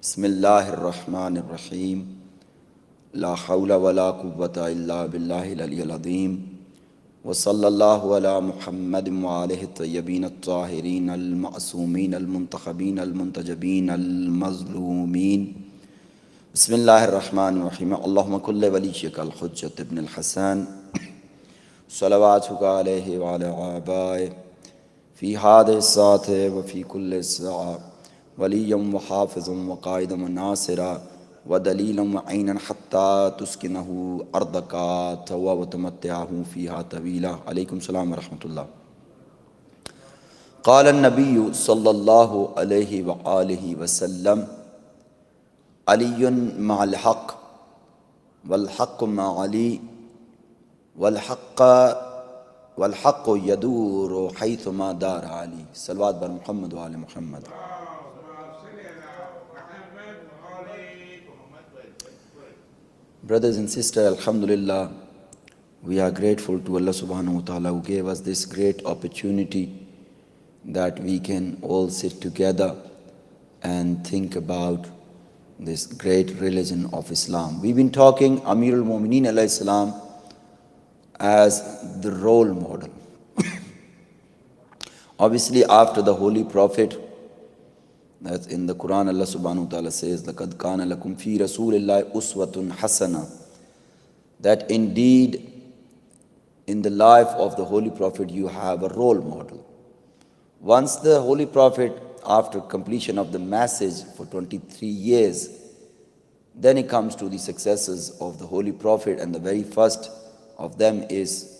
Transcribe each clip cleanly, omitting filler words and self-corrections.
Bismillahir-Rahmanir-Rahim. La hawla wa la quwwata illa billahi al-aliyyil azim. Wa sallallahu ala Muhammadin wa alihi at-tayyibin at-tahirin al-ma'sumin al-muntakhabin al-muntajabin al-mazlumin. Bismillahir-Rahmanir-Rahim. Allahumma kulli waliyyika al-Hujjat ibn al-Hasan. Salawatuka alayhi wa ala abai. Fi hadhihi as-saati wa fi kulli sa'a. وليا وحافظا وقائدا وناصرا ودليلا وعينا حتى تسكنه أرضك توا وتمتعه فيها طويلا. عليكم السلام ورحمة الله. قال النبي صلى الله عليه وآله وسلم: علي مع الحق والحق مع علي والحق يدور حيثما دار علي. صلوات بر محمد وآل محمد. Brothers and sisters, Alhamdulillah, we are grateful to Allah subhanahu wa ta'ala who gave us this great opportunity that we can all sit together and think about this great religion of Islam. We've been talking Amirul Mu'mineen alayhi salam as the role model. Obviously, after the Holy Prophet, that's in the Quran, Allah subhanahu wa ta'ala says, لَقَدْ كَانَ لَكُمْ فِي رَسُولِ اللَّهِ أُسْوَةٌ حَسَنَةٌ. That indeed, in the life of the Holy Prophet, you have a role model. Once the Holy Prophet, after completion of the message for 23 years, then it comes to the successors of the Holy Prophet, and the very first of them is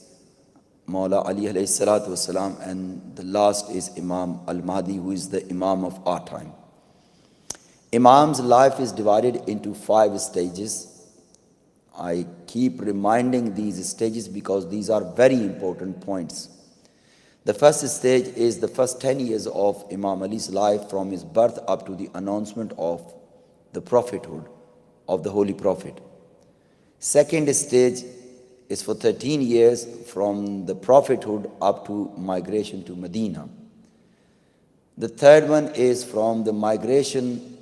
Maulana Ali alayhi salatu wasalam, and the last is Imam Al-Mahdi, who is the Imam of our time. Imam's life is divided into 5 stages. I keep reminding these stages because these are very important points. The first stage is the first 10 years of Imam Ali's life, from his birth up to the announcement of the prophethood of the Holy Prophet. Second stage is for 13 years from the prophethood up to migration to Medina. The third one is from the migration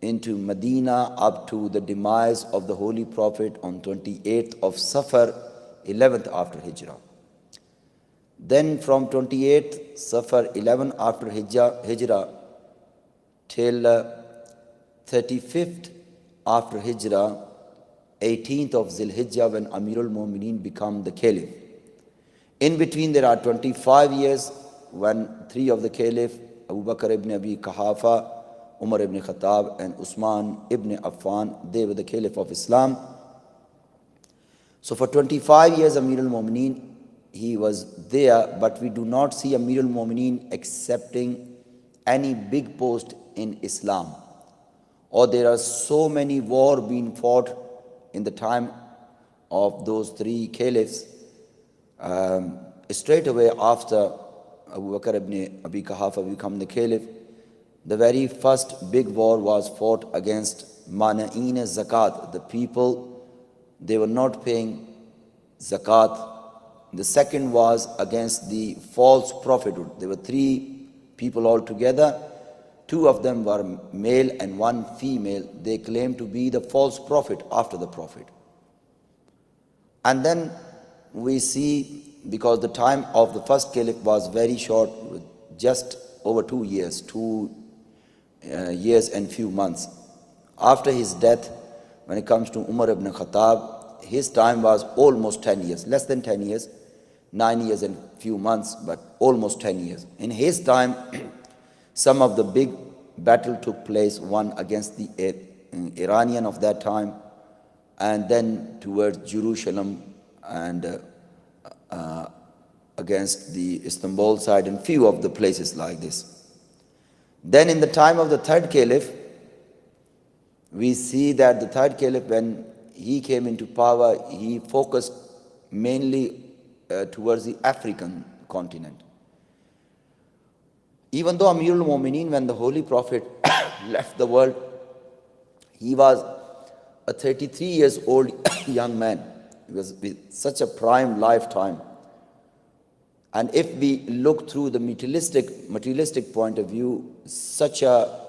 into Medina up to the demise of the Holy Prophet on 28th of Safar, 11th after Hijrah. Then from 28th Safar, 11th after Hijrah till 35th after Hijrah, 18th of Zil-Hijjah, when Amirul Mu'mineen become the Caliph. In between there are 25 years when 3 of the Caliph, Abu Bakr ibn Abi Quhafa, Umar ibn Khattab and Usman ibn Affan, they were the Caliph of Islam. So for 25 years Amirul Mu'mineen, he was there, but we do not see Amirul Mu'mineen accepting any big post in Islam. Or there are so many wars being fought in the time of those 3 caliphs. Straight away after Abu Bakr ibn Abi Quhafa became the caliph, the very first big war was fought against Mana'in Zakat. The people, they were not paying Zakat. The second was against the false prophethood. There were 3 people altogether. 2 of them were male and 1 female. They claimed to be the false prophet after the prophet. And then we see, because the time of the first caliph was very short, just over 2 years, 2 years and few months. After his death, when it comes to Umar ibn Khattab, his time was almost 10 years, less than 10 years, 9 years and few months, but almost 10 years. In his time, some of the big battle took place, one against the Iranian of that time, and then towards Jerusalem, and against the Istanbul side, and few of the places like this. Then in the time of the 3rd caliph, we see that the 3rd caliph, when he came into power, he focused mainly towards the African continent. Even though Amirul Mu'mineen, when the Holy Prophet left the world, he was a 33 years old young man. He was with such a prime lifetime. And if we look through the materialistic point of view, such a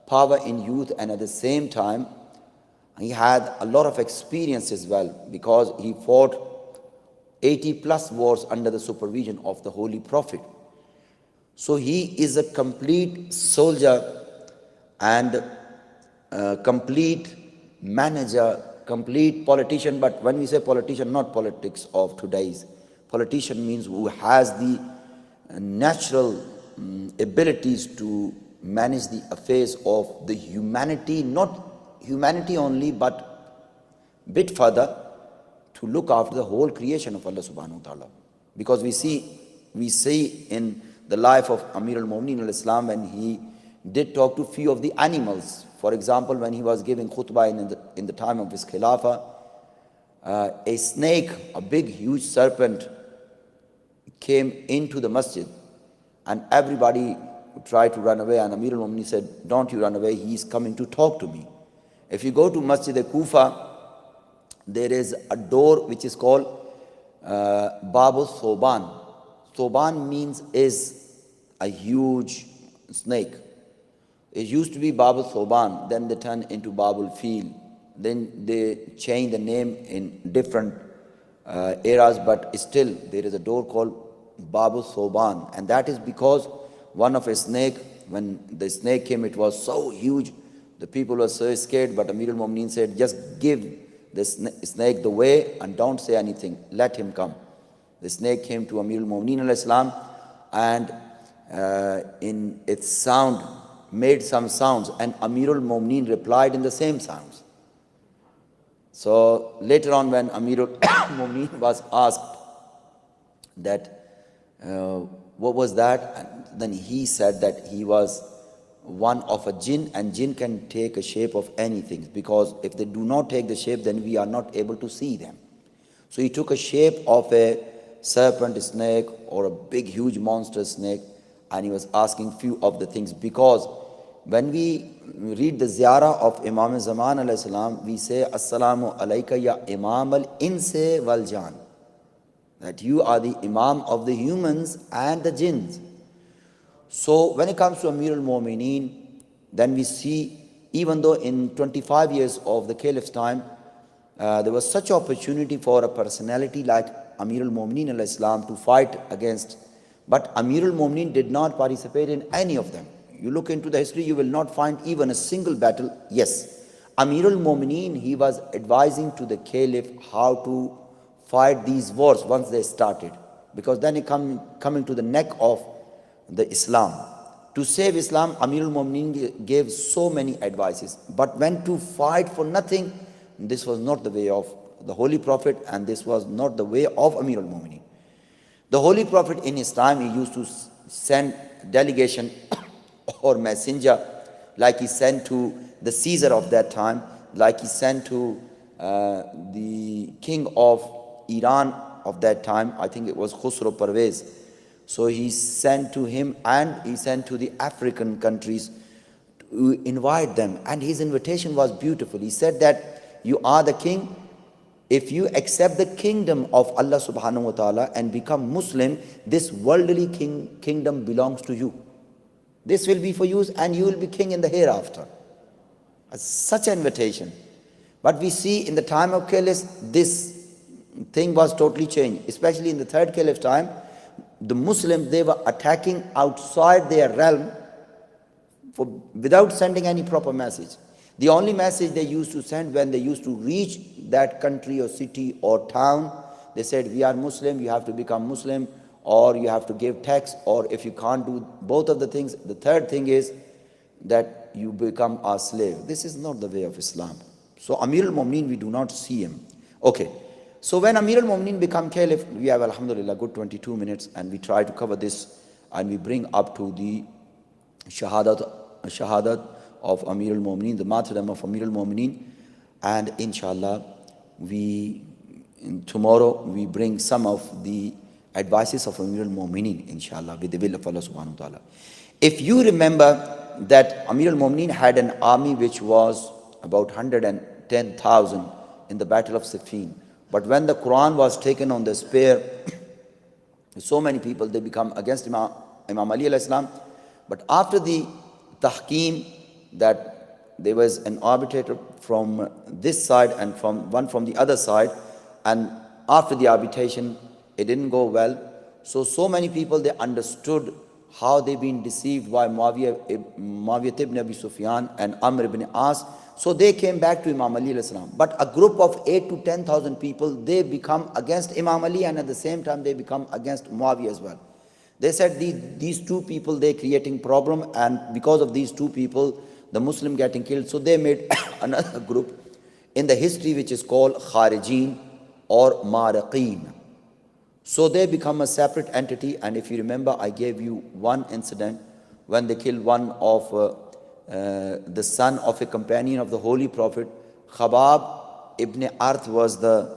power in youth, and at the same time, he had a lot of experience as well, because he fought 80 plus wars under the supervision of the Holy Prophet. So he is a complete soldier and complete manager, complete politician. But when we say politician, not politics of today's. Politician means who has the natural abilities to manage the affairs of the humanity, not humanity only, but bit further, to look after the whole creation of Allah subhanahu wa ta'ala. Because we see in the life of Amir al-Mu'mineen al-Islam, when he did talk to few of the animals. For example, when he was giving khutbah in the time of his khilafah, a snake, a big huge serpent, came into the masjid, and everybody tried to run away, and Amir al-Mu'mineen said, don't you run away, he is coming to talk to me. If you go to Masjid-e-Kufa, there is a door which is called Babu Thoban. Thoban means is a huge snake. It used to be Babu Thoban, then they turned into Babul Fil. Then they changed the name in different eras, but still there is a door called Babu Thoban. And that is because one of a snake, when the snake came, it was so huge, the people were so scared, but Amir al-Mu'mineen said, just give the snake the way and don't say anything, let him come. The snake came to Amir al-Mu'mineen al-Islam, and in its sound, made some sounds, and Amir al-Mu'mineen replied in the same sounds. So later on, when Amir al-Mu'mineen was asked that, what was that? And then he said that he was one of a jinn, and jinn can take a shape of anything, because if they do not take the shape, then we are not able to see them. So he took a shape of a serpent, snake, or a big huge monster snake, and he was asking few of the things. Because when we read the ziyarah of Imam Zaman alayhi salam, we say, Assalamu alayka ya Imam al-Inse wal Jan, that you are the Imam of the humans and the jinns. So when it comes to Amir al-Mu'mineen, then we see, even though in 25 years of the Caliph's time, there was such opportunity for a personality like Amir al-Mu'mineen al-Islam to fight against, but Amir al-Mu'mineen did not participate in any of them. You look into the history, you will not find even a single battle. Yes, Amir al-Mu'mineen, he was advising to the Caliph how to fight these wars once they started, because then it coming to the neck of the Islam. To save Islam, Amir al-Mu'mineen gave so many advices. But when to fight for nothing, this was not the way of the Holy Prophet, and this was not the way of Amir al-Mu'mineen. The Holy Prophet in his time, he used to send delegation or messenger, like he sent to the Caesar of that time, like he sent to the king of Iran of that time. I think it was Khusro Parvez. So he sent to him, and he sent to the African countries to invite them. And his invitation was beautiful. He said that you are the king. If you accept the kingdom of Allah subhanahu wa ta'ala and become Muslim, this worldly kingdom belongs to you. This will be for you, and you will be king in the hereafter. Such an invitation. But we see in the time of Caliph, this thing was totally changed. Especially in the third Caliph's time, the Muslims, they were attacking outside their realm without sending any proper message. The only message they used to send, when they used to reach that country or city or town, they said, we are Muslim, you have to become Muslim, or you have to give tax, or if you can't do both of the things, the third thing is that you become a slave. This is not the way of Islam. So Amir al-Mu'mineen, we do not see him. Okay. So when Amir al-Mu'mineen become Caliph, we have alhamdulillah good 22 minutes, and we try to cover this, and we bring up to the shahadat of Amir al-Mu'mineen, the martyrdom of Amir al-Mu'mineen. And inshallah, tomorrow we bring some of the advices of Amir al-Mu'mineen, inshallah, with the will of Allah subhanahu wa ta'ala. If you remember that Amir al-Mu'mineen had an army which was about 110,000 in the Battle of Siffin. But when the Quran was taken on the spear, so many people, they become against Imam Ali alayhi salam. But after the tahkim, that there was an arbitrator from this side and one from the other side, and after the arbitration it didn't go well. So many people, they understood how they've been deceived by Muawiyah ibn Abi Sufyan and Amr ibn As. So they came back to Imam Ali alayhi salam. But a group of 8 to 10,000 people, they become against Imam Ali, and at the same time they become against Muawiyah as well. They said these two people, they're creating problem, and because of these two people, the Muslim getting killed. So they made another group in the history which is called Kharijin or Maraqeen. So they become a separate entity. And if you remember, I gave you one incident when they killed one of the son of a companion of the Holy Prophet. Khabab ibn Arth was the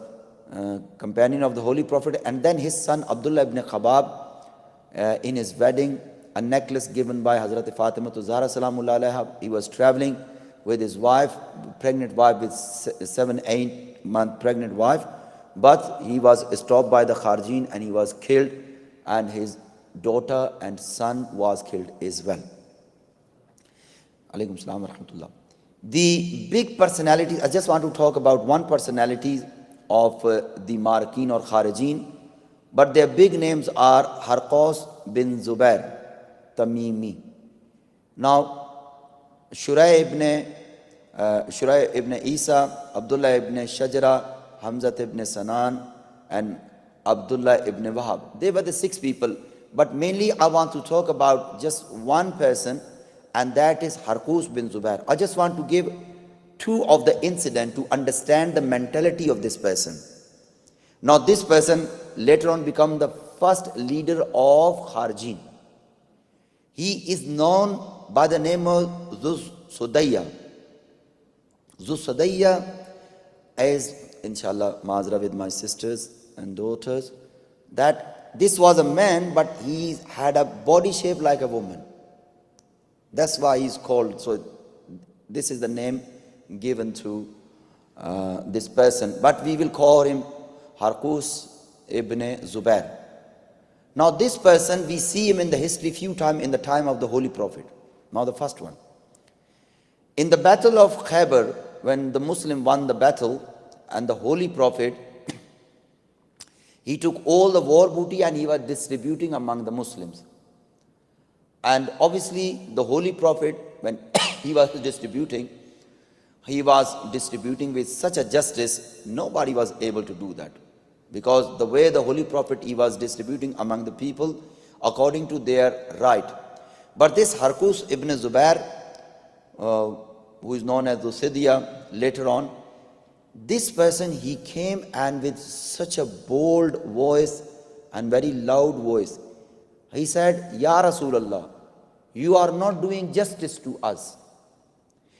companion of the Holy Prophet, and then his son Abdullah ibn Khabab, in his wedding, a necklace given by Hazrat Fatima to Zahra Salamullah alaiha. He was traveling with his wife, pregnant wife, with 7-8 month pregnant wife, but he was stopped by the Kharijin and he was killed, and his daughter and son was killed as well. Alaikum salam wa rahmatullah. The big personality, I just want to talk about one personality of the Maraqeen or Kharijin, but their big names are Harqas bin Zubair Tamimi. Now, Shurayh ibn Isa, Abdullah ibn Shajara, Hamza ibn Sanan, and Abdullah ibn Wahab. They were the 6 people. But mainly I want to talk about just one person, and that is Harqus bin Zubair. I just want to give 2 of the incident to understand the mentality of this person. Now this person later on become the first leader of Kharijin. He is known by the name of Zuz Sudayya. Zuz Sudayya, as inshallah Mazra with my sisters and daughters, that this was a man, but he had a body shape like a woman. That's why he's called. So this is the name given to this person. But we will call him Harqus ibn Zubair. Now this person, we see him in the history few times in the time of the Holy Prophet. Now the first one. In the battle of Khaybar, when the Muslim won the battle, and the Holy Prophet, he took all the war booty and he was distributing among the Muslims. And obviously the Holy Prophet, when he was distributing with such a justice, nobody was able to do that. Because the way the Holy Prophet, he was distributing among the people according to their right. But this Harqus ibn Zubair, who is known as Dhusidiyya later on, this person, he came and with such a bold voice and very loud voice, he said, Ya Rasulullah, you are not doing justice to us.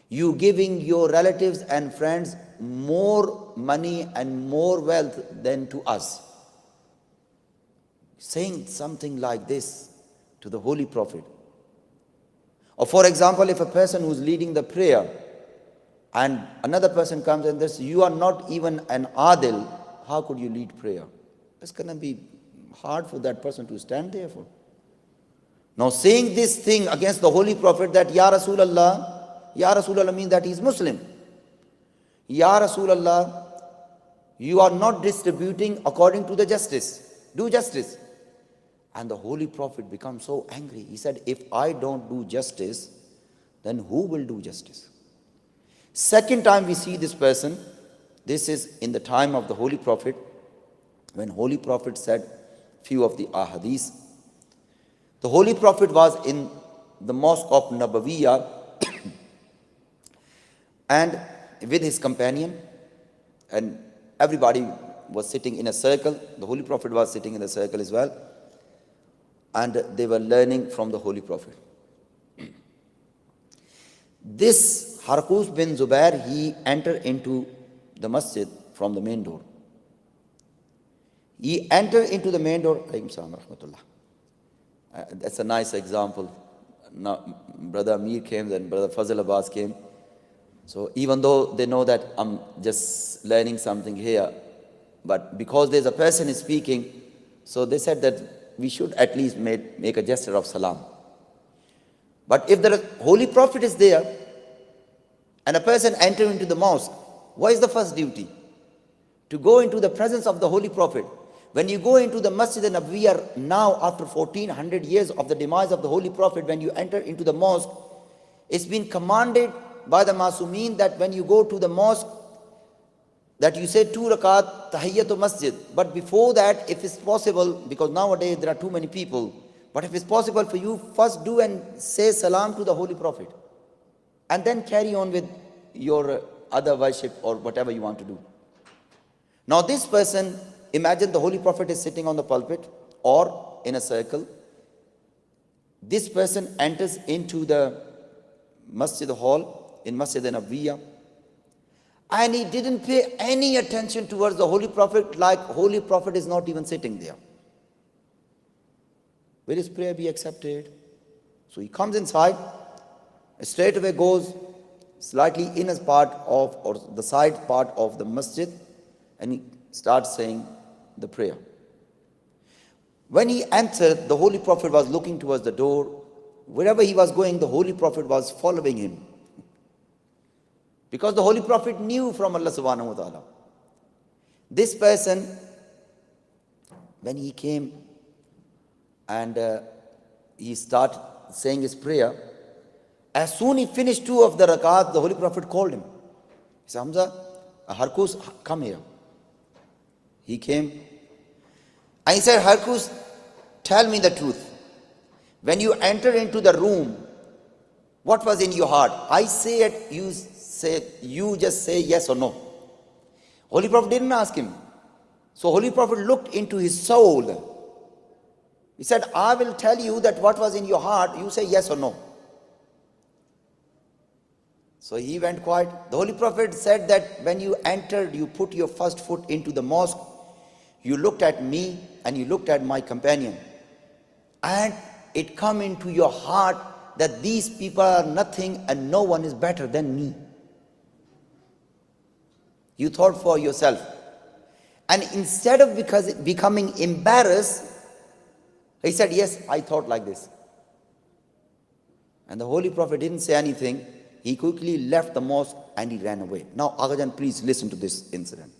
You giving your relatives and friends more money and more wealth than to us. Saying something like this to the Holy Prophet. Or for example, if a person who is leading the prayer and another person comes and says, you are not even an adil, how could you lead prayer? It's going to be hard for that person to stand there for. Now saying this thing against the Holy Prophet, that Ya Rasulullah means that he is Muslim. Ya Rasulullah, you are not distributing according to the justice. Do justice. And the Holy Prophet becomes so angry. He said, if I don't do justice, then who will do justice? Second time we see this person, this is in the time of the Holy Prophet, when Holy Prophet said few of the ahadith. The Holy Prophet was in the mosque of Nabawiyah and with his companion, and everybody was sitting in a circle. The Holy Prophet was sitting in the circle as well, and they were learning from the Holy Prophet. This Harqus bin Zubair, he entered into the masjid from the main door. He entered into the main door. That's a nice example. Now, Brother Amir came, then Brother Fazil Abbas came. So even though they know that I'm just learning something here, but because there's a person is speaking, so they said that we should at least make a gesture of salam. But if the Holy Prophet is there, and a person enter into the mosque, what is the first duty? To go into the presence of the Holy Prophet. When you go into the Masjid-e-Ali now, after 1400 years of the demise of the Holy Prophet, when you enter into the mosque, it's been commanded by the Masumeen that when you go to the mosque, that you say 2 rakat tahiyyatul masjid. But before that, if it's possible, because nowadays there are too many people, but if it's possible for you, first do and say salam to the Holy Prophet, and then carry on with your other worship or whatever you want to do. Now this person, imagine the Holy Prophet is sitting on the pulpit or in a circle. This person enters into the Masjid hall in Masjid-e-Ali, and he didn't pay any attention towards the Holy Prophet, like Holy Prophet is not even sitting there. Will his prayer be accepted? So he comes inside, straight away goes slightly inner part of, or the side part of the masjid, and he starts saying the prayer. When he entered, the Holy Prophet was looking towards the door. Wherever he was going, the Holy Prophet was following him. Because the Holy Prophet knew from Allah subhanahu wa ta'ala. This person, when he came and he started saying his prayer, as soon he finished 2 of the rakat, the Holy Prophet called him. He said, Hamza, Harkus, come here. He came and he said, Harkus, tell me the truth. When you entered into the room, what was in your heart? I say it, you just say yes or no. Holy Prophet didn't ask him. So Holy Prophet looked into his soul. He said, I will tell you that what was in your heart, you say yes or no. So he went quiet. The Holy Prophet said that when you entered, you put your first foot into the mosque, you looked at me and you looked at my companion. And it come into your heart that these people are nothing and no one is better than me. You thought for yourself. And instead of becoming embarrassed, he said, yes, I thought like this. And the Holy Prophet didn't say anything. He quickly left the mosque and he ran away. Now, Agajan, please listen to this incident.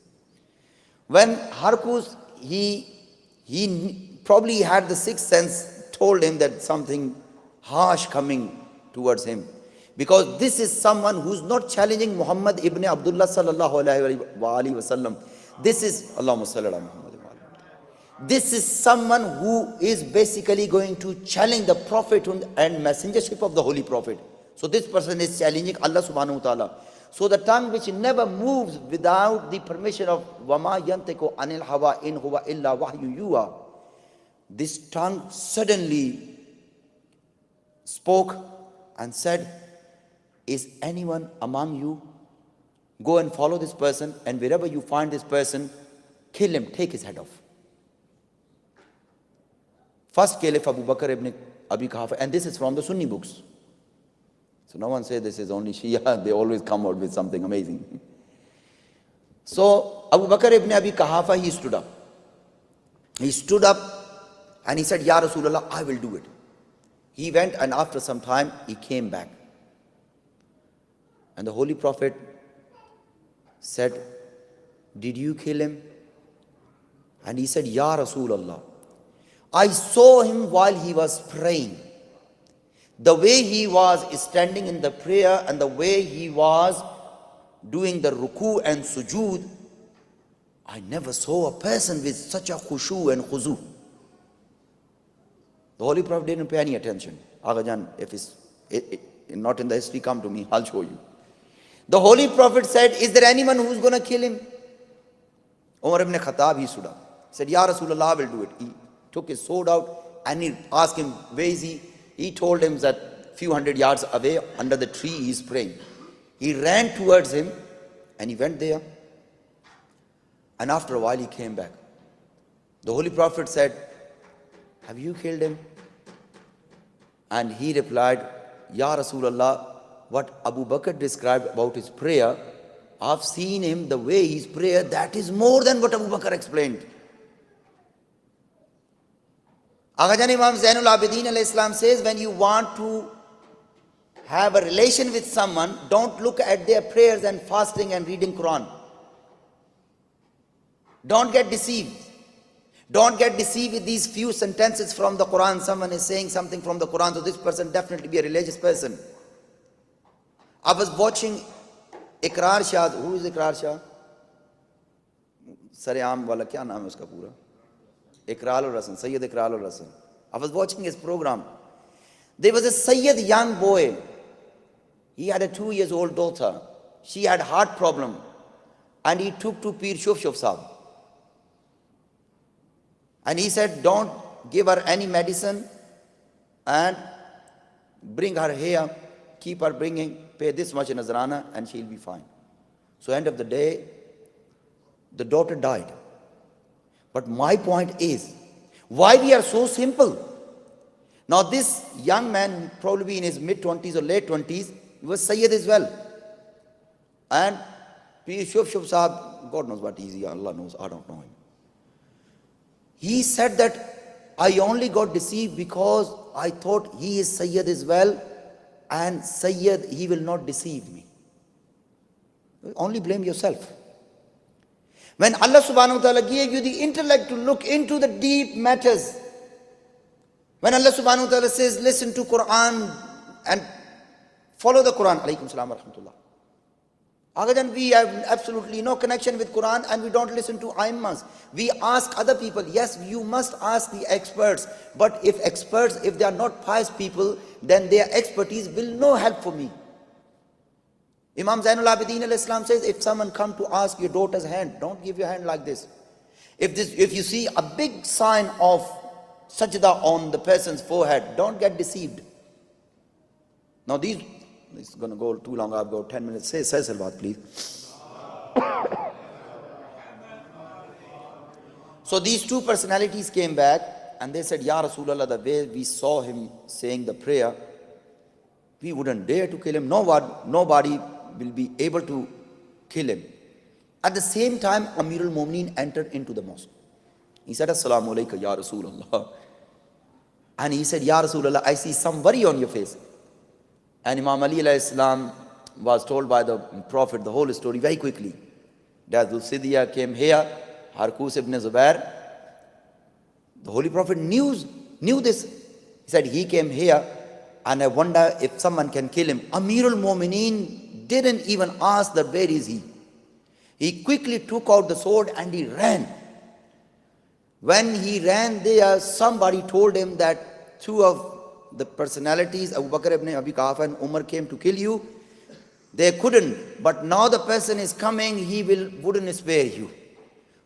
When Harkus, he probably had the sixth sense, told him that something harsh coming towards him. Because this is someone who's not challenging Muhammad ibn Abdullah sallallahu alayhi wa sallam. This is, Allahumma salli ala Muhammad. This is someone who is basically going to challenge the Prophet and messengership of the Holy Prophet. So this person is challenging Allah subhanahu wa ta'ala. So the tongue which never moves without the permission of Wama yantiku anil hawa in huwa illa wahyu yuha. This tongue suddenly spoke and said, is anyone among you? Go and follow this person, and wherever you find this person, kill him, take his head off. First Caliph Abu Bakr ibn Abi Quhafa, and this is from the Sunni books. So no one say this is only Shia, they always come out with something amazing. So Abu Bakr ibn Abi Quhafa, he stood up. He stood up and he said, Ya Rasulullah, I will do it. He went, and after some time, he came back. And the Holy Prophet said, did you kill him? And he said, Ya Rasulullah, I saw him while he was praying. The way he was standing in the prayer and the way he was doing the ruku and sujood, I never saw a person with such a khushu and khuzu. The Holy Prophet didn't pay any attention. Agajan, if it's not in the history, come to me, I'll show you. The Holy Prophet said, is there anyone who's going to kill him? Umar ibn Khattab, he stood up. He said, Ya Rasulullah, I will do it. He took his sword out and he asked him, where is he? He told him that few hundred yards away under the tree he is praying. He ran towards him and he went there. And after a while he came back. The Holy Prophet said, have you killed him? And he replied, Ya Rasulullah, what Abu Bakr described about his prayer, I've seen him, the way his prayer, that is more than what Abu Bakr explained. Agajan Imam Zainul Abidin al-Islam says, when you want to have a relation with someone, don't look at their prayers and fasting and reading Quran. Don't get deceived. Don't get deceived with these few sentences from the Quran. Someone is saying something from the Quran, so this person definitely be a religious person. I was watching Ikrar Shah. Who is Ikrar Shah? Saryam wala kya naam hai uska pura? Ikrar al-Rasan, Sayyid Ikrar al-Rasan. I was watching his program. There was a Sayyid young boy. He had a 2-year-old daughter. She had heart problem. And he took to Pir Shuf Shuf Sahib. And he said, don't give her any medicine and bring her here, keep her bringing, pay this much in Nazrana and she'll be fine. So end of the day, the daughter died. But my point is, why we are so simple? Now this young man, probably in his mid-20s or late 20s, he was Sayyid as well. And Pir Shuf Shuf Sahib, God knows what he is, Allah knows, I don't know him. He said that I only got deceived because I thought he is Sayyid as well, and Sayyid, he will not deceive me. Only blame yourself. When Allah subhanahu wa ta'ala gave you the intellect to look into the deep matters, when Allah subhanahu wa ta'ala says, listen to Quran and follow the Quran, alaykum salam wa rahmatullah. Again, we have absolutely no connection with Quran and we don't listen to Aimmas. We ask other people. Yes, you must ask the experts. But if experts, if they are not pious people, then their expertise will no help for me. Imam Zainul Abidin al-Islam says, if someone come to ask your daughter's hand, don't give your hand like this. If you see a big sign of sajda on the person's forehead, don't get deceived. Now this is going to go too long. I've got 10 minutes. Say Salawat, please. So these two personalities came back and they said, Ya Rasulullah, the way we saw him saying the prayer, we wouldn't dare to kill him. Nobody will be able to kill him. At the same time, Amir al-Mu'mineen entered into the mosque. He said, Assalamu alaikum, Ya Rasulullah. And he said, Ya Rasulullah, I see some worry on your face. And Imam Ali alayhi salam was told by the Prophet the whole story very quickly. That Dhul Sidiyah came here, Harkus ibn Zubair. The Holy Prophet knew this. He said, he came here and I wonder if someone can kill him. Amir al-Mu'mineen didn't even ask that where is he. He quickly took out the sword and he ran. When he ran there, somebody told him that two of the personalities, Abu Bakr ibn Abi Quhafa and Umar, came to kill you. They couldn't, but now the person is coming, he wouldn't spare you.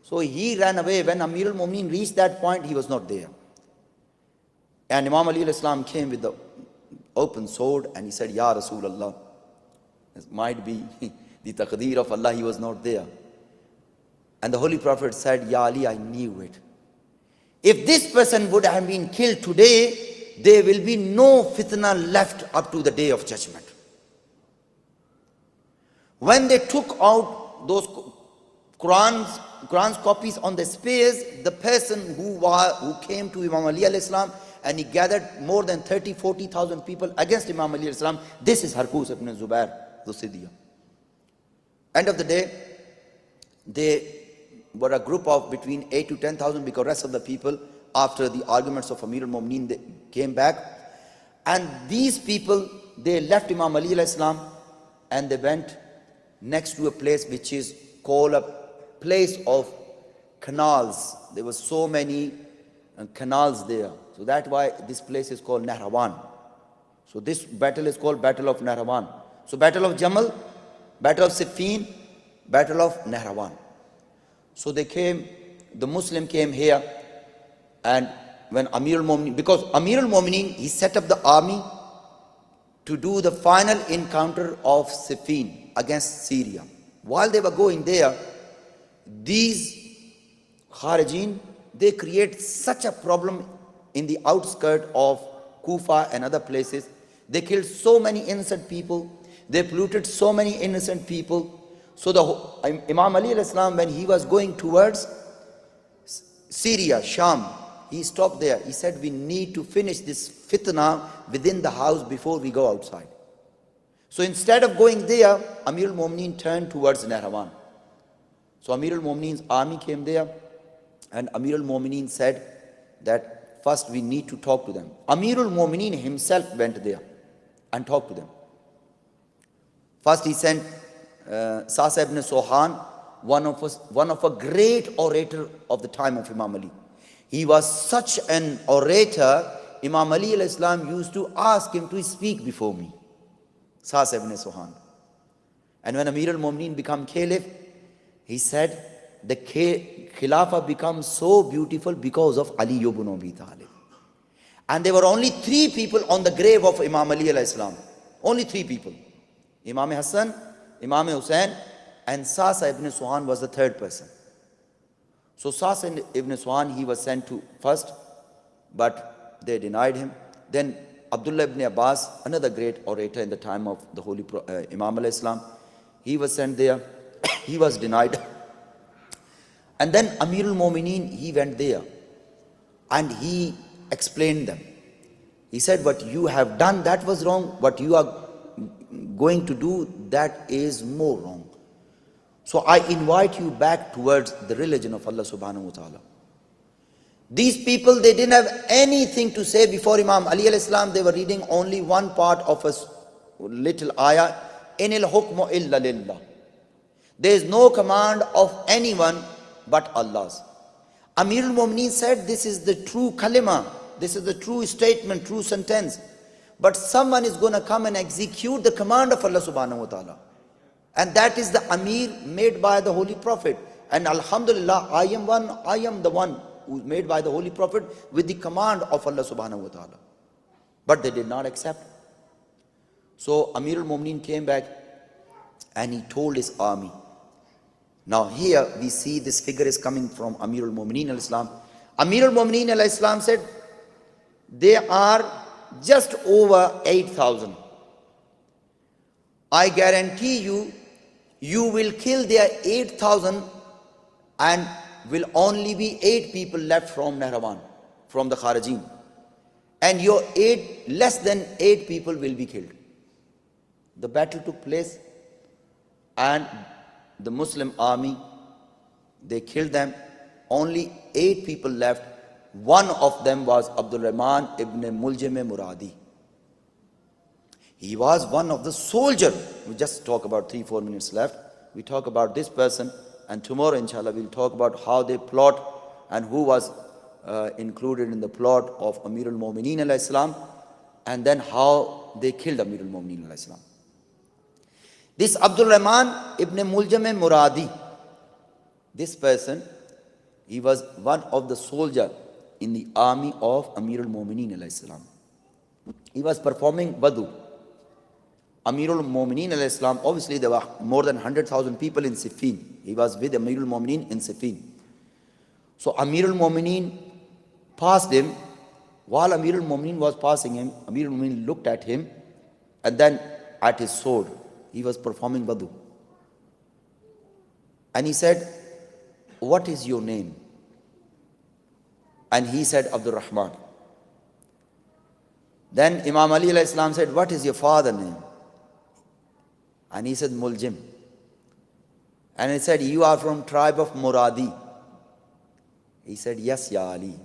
So he ran away. When Amir al-Mu'mineen reached that point, he was not there. And Imam Ali al-Islam came with the open sword and he said, Ya Rasulullah, this might be the taqdeer of Allah, he was not there. And the Holy Prophet said, Ya Ali, I knew it. If this person would have been killed today, there will be no fitna left up to the day of judgment. When they took out those Quran's copies on the spears, the person who came to Imam Ali alayhi salam and he gathered more than 40,000 people against Imam Ali alayhi salam, this is Harkus ibn Zubair, Dhul Sidiyah. End of the day, they were a group of between 8 to 10,000 because rest of the people, after the arguments of Amir al-Mu'mineen, they came back. And these people, they left Imam Ali alayhi salam and they went next to a place which is called a place of canals. There were so many canals there. So that's why this place is called Nahrawan. So this battle is called Battle of Nahrawan. So Battle of Jamal, Battle of Siffin, Battle of Nahrawan. So they came, the Muslim came here, and when Amir al-Mu'mineen, because Amir al-Mu'mineen, he set up the army to do the final encounter of Siffin against Syria. While they were going there, these Kharijin, they create such a problem in the outskirts of Kufa and other places. They killed so many innocent people. They polluted so many innocent people. So Imam Ali alayhi salam, when he was going towards Syria, Sham, he stopped there. He said, we need to finish this fitna within the house before we go outside. So instead of going there, Amir al-Mu'mineen turned towards Nahrawan. So Amir al-Mu'mineen's army came there, and Amir al-Mu'mineen said that first we need to talk to them. Amir al-Mu'mineen himself went there and talked to them. First he sent Sasa ibn Sohan, one of a great orator of the time of Imam Ali. He was such an orator, Imam Ali al-Islam used to ask him to speak before me. Sasa ibn Sohan. And when Amir al-Mu'mineen became Caliph, he said, the Khilafah becomes so beautiful because of Ali ibn Abi Talib. And there were only 3 people on the grave of Imam Ali al-Islam. Only 3 people. Imam Hassan, Imam Hussain, and Sasa ibn Sohan was the 3rd person. So Sasa ibn Sohan, he was sent to first, but they denied him. Then Abdullah ibn Abbas, another great orator in the time of the Holy Imam al-Islam, he was sent there. He was denied. And then Amir al-Mu'mineen, he went there and he explained them. He said, what you have done, that was wrong. What you are going to do, that is more wrong. So I invite you back towards the religion of Allah subhanahu wa ta'ala. These people, they didn't have anything to say before Imam Ali al-Islam. They were reading only one part of a little ayah. Inil hukmu illa lillah. There is no command of anyone but Allah's. Amir al-Mu'mineen said, this is the true kalima. This is the true statement, true sentence. But someone is going to come and execute the command of Allah subhanahu wa ta'ala. And that is the Amir made by the Holy Prophet. And Alhamdulillah, I am the one who is made by the Holy Prophet with the command of Allah subhanahu wa ta'ala. But they did not accept. So Amir al-Mu'mineen came back and he told his army. Now here we see this figure is coming from Amir al-Mu'mineen al-Islam. Amir al-Mu'mineen al-Islam said, they are just over 8,000. I guarantee you, you will kill their 8,000 and will only be 8 people left from Nahrawan, from the Kharijin. And your less than 8 people will be killed. The battle took place and the Muslim army, they killed them. Only 8 people left. One of them was Abdul Rahman ibn Muljim Muradi. He was one of the soldiers. We just talk about 3-4 minutes left. We talk about this person, and tomorrow inshallah we'll talk about how they plot and who was included in the plot of Amir al-Mu'mineen al-Islam, and then how they killed Amir al-Mu'mineen al-Islam. This Abdul Rahman ibn Muljam Muradi, this person, he was one of the soldiers in the army of Amir al-Mu'mineen al-Islam. He was performing Wadu. Amir al-Mu'mineen al-Islam, obviously there were more than 100,000 people in Siffin. He was with Amir al-Mu'mineen in Siffin. So Amir al-Mu'mineen passed him. While Amir al-Mu'mineen was passing him, Amir al-Mu'mineen looked at him and then at his sword. He was performing Wadu. And he said, what is your name? And he said, Abdul Rahman. Then Imam Ali alayhi salam said, what is your father's name? And he said, Muljim. And he said, you are from tribe of Muradi. He said, yes, Ya Ali.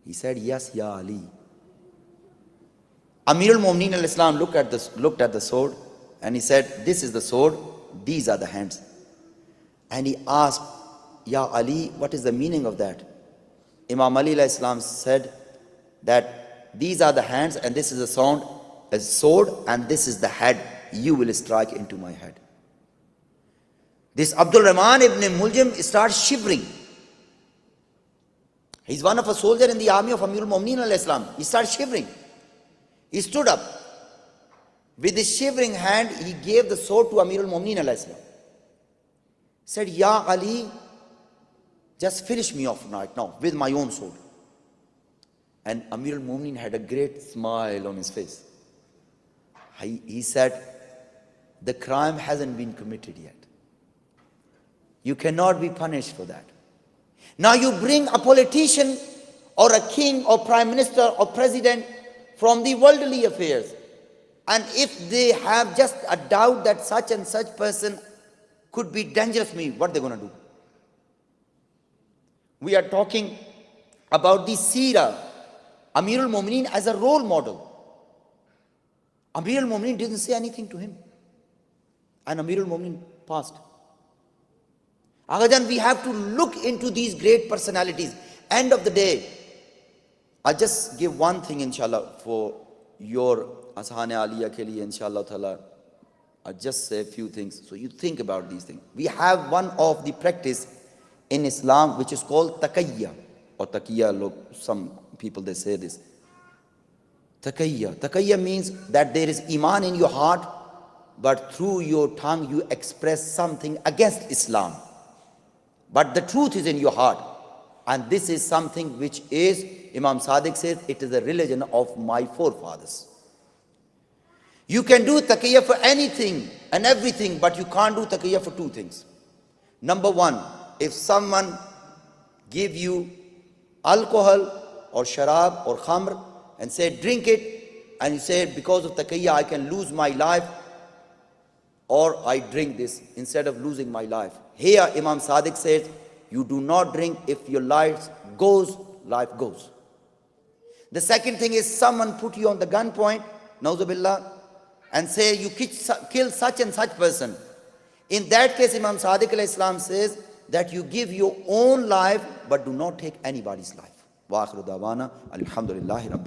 He said, yes, Ya Ali. Amir al-Mu'mineen al-Islam looked at the sword and he said, this is the sword, these are the hands. And he asked, Ya Ali, what is the meaning of that? Imam Ali alayhi salam said that these are the hands and this is a sword and this is the head. You will strike into my head. This Abdul Rahman ibn Muljim starts shivering. He's one of a soldier in the army of Amir al-Mu'mineen al-Islam. He starts shivering. He stood up. With his shivering hand, he gave the sword to Amir al-Mu'mineen al-Islam. Said, Ya Ali, just finish me off right now with my own sword. And Amir al-Mu'mineen had a great smile on his face. He said, the crime hasn't been committed yet. You cannot be punished for that. Now you bring a politician or a king or prime minister or president from the worldly affairs. And if they have just a doubt that such and such person could be dangerous to me, what they're going to do? We are talking about the seerah, Amirul Mu'mineen as a role model. Amirul Mu'mineen didn't say anything to him. And Amirul Mu'mineen passed. Again, we have to look into these great personalities. End of the day, I'll just give one thing, inshallah, for your Ashane Aliyah ke liye, inshallah ta'ala. I'll just say a few things. So you think about these things. We have one of the practice in Islam which is called taqiyya. Or taqiyya, some people they say this. Taqiyya. Taqiyya means that there is iman in your heart, but through your tongue you express something against Islam. But the truth is in your heart. And this is something which is, Imam Sadiq says, it is the religion of my forefathers. You can do taqiyya for anything and everything, but you can't do taqiyya for two things. Number one, if someone give you alcohol or sharab or khamr and say drink it, and you say because of taqiyya I can lose my life, or I drink this instead of losing my life. Here Imam Sadiq says, you do not drink. If your life goes, life goes. The second thing is someone put you on the gunpoint, nauzubillah, and say you kill such and such person. In that case, Imam Sadiq al-Islam says that you give your own life but do not take anybody's life. Wa akhiru dawana alhamdulillahi rabbil